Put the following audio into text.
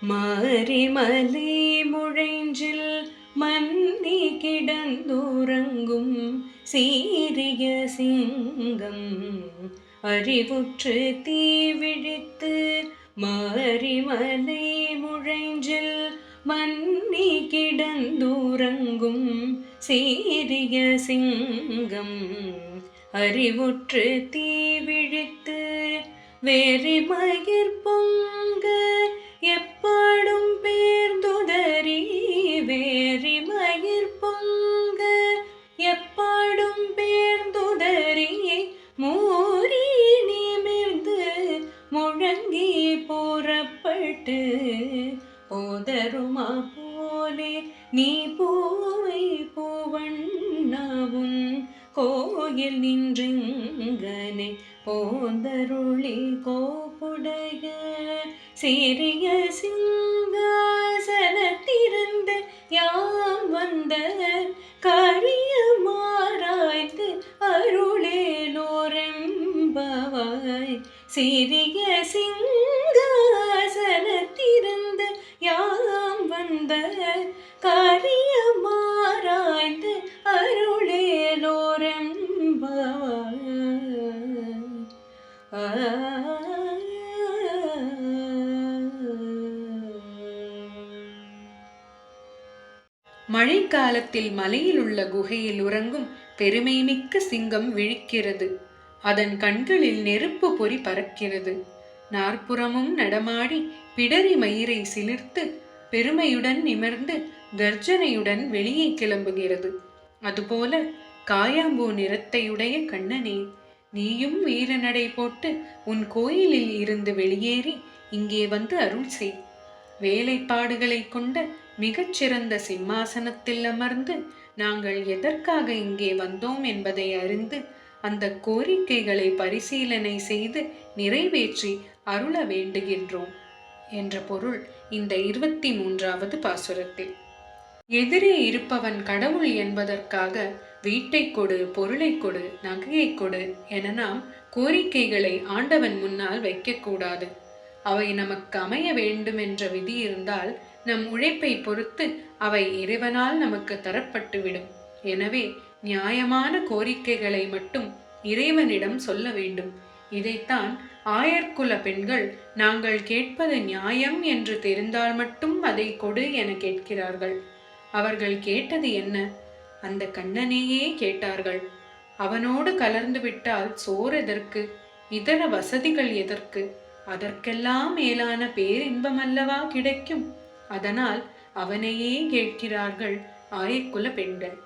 மாரிமலை முழைஞ்சில் மன்னி கிடந்துறங்கும் சீரிய சிங்கம் அறிவுற்று தீவிழித்து. மாரிமலை முழைஞ்சில் மன்னி கிடந்துறங்கும் சீரிய சிங்கம் அறிவுற்று தீவிழித்து. வேரி மயிர் பொங்க எப்பாடும் பேர்ந்துதறி. வேரி மயிர் பொங்க எப்பாடும் பேர்ந்துதறி. மூரி நிமிர்ந்து முழங்கி புறப்பட்டு. போதருமா போலே நீ பூவை பூவண்ணாவும் கோயில் நின்றங்கனை போந்தருளி கோப்புடைய சீரிய சிங்காசனத்திருந்து யாம் வந்த காரியமாராய்ந்து அருளேலோரெம்பவாய். சீரிய சிங்காசனத்திருந்து யாம் வந்த காரியமாராய்ந்து அருளேலோரெம்பவாய். மழைக்காலத்தில் மலையில் உள்ள குகையில் உறங்கும் பெருமைமிக்க சிங்கம் விழிக்கிறது. அதன் கண்களில் நெருப்பு பொறி பறக்கிறது. நாற்புறமும் நடமாடி பிடரி மயிரை சிலிர்த்து பெருமையுடன் நிமிர்ந்து கர்ஜனையுடன் வெளியே கிளம்புகிறது. அதுபோல காயாம்பூ நிறத்தையுடைய கண்ணனே, நீயும் வீரநடை போட்டு உன் கோயிலில் இருந்து வெளியேறி இங்கே வந்து அருள் செய். வேலைப்பாடுகளை கொண்ட மிகச்சிறந்த சிம்மாசனத்தில் அமர்ந்து நாங்கள் எதற்காக இங்கே வந்தோம் என்பதை அறிந்து அந்த கோரிக்கைகளை பரிசீலனை செய்து நிறைவேற்றி அருள வேண்டுகின்றோம் என்ற பொருள் இந்த 23வது பாசுரத்தில். எதிரே இருப்பவன் கடவுள் என்பதற்காக வீட்டை கொடு, பொருளை கொடு, நகையை கொடு என நாம் கோரிக்கைகளை ஆண்டவன் முன்னால் வைக்கக்கூடாது. அவை நமக்கு அமைய வேண்டும் என்ற விதி இருந்தால் நம் உழைப்பை பொறுத்து அவை இறைவனால் நமக்கு தரப்பட்டுவிடும். எனவே நியாயமான கோரிக்கைகளை மட்டும் இறைவனிடம் சொல்ல வேண்டும். இதைத்தான் ஆயர்குல பெண்கள் நாங்கள் கேட்பது நியாயம் என்று தெரிந்தால் மட்டும் அதை கொடு என கேட்கிறார்கள். அவர்கள் கேட்டது என்ன? அந்த கண்ணனையே கேட்டார்கள். அவனோடு கலர்ந்து விட்டால் சோறு எதற்கு? இதர வசதிகள் எதற்கு? அதற்கெல்லாம் மேலான பேரின்பம் அல்லவா கிடைக்கும்? அதனால் அவனையே கேட்கிறார்கள் ஆயர்குல பெண்கள்.